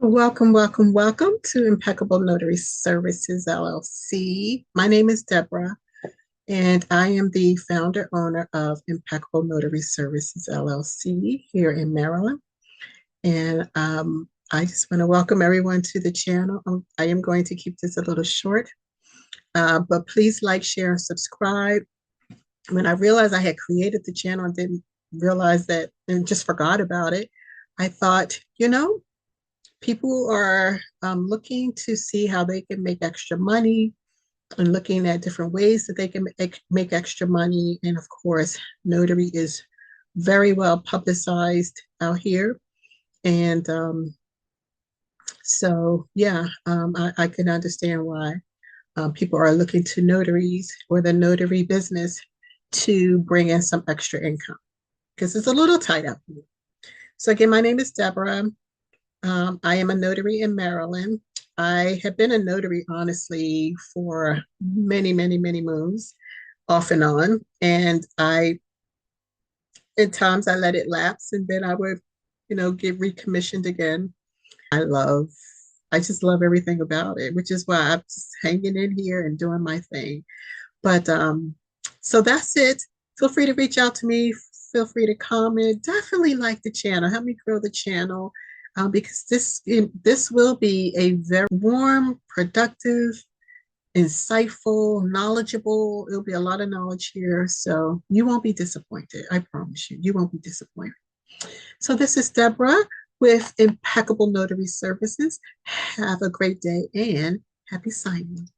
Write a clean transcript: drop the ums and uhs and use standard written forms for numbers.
Welcome, welcome, welcome to Impeccable Notary Services, LLC. My name is Deborah, and I am the founder owner of Impeccable Notary Services, LLC here in Maryland. And I just want to welcome everyone to the channel. I am going to keep this a little short, but please like, share, and subscribe. When I realized I had created the channel and didn't realize that and just forgot about it, I thought, people are looking to see how they can make extra money and looking at different ways that they can make extra money. And of course, notary is very well publicized out here. And I can understand why people are looking to notaries or the notary business to bring in some extra income because it's a little tight out here. So again, my name is Deborah. I am a notary in Maryland. I have been a notary, honestly, for many, many, many moons, off and on. And at times, I let it lapse, and then I would, get recommissioned again. I just love everything about it, which is why I'm just hanging in here and doing my thing. But so that's it. Feel free to reach out to me. Feel free to comment. Definitely like the channel. Help me grow the channel. Because this will be a very warm, productive, insightful, knowledgeable. It'll be a lot of knowledge here, so you won't be disappointed. I promise you, you won't be disappointed. So this is Deborah with Impeccable Notary Services. Have a great day and happy signing.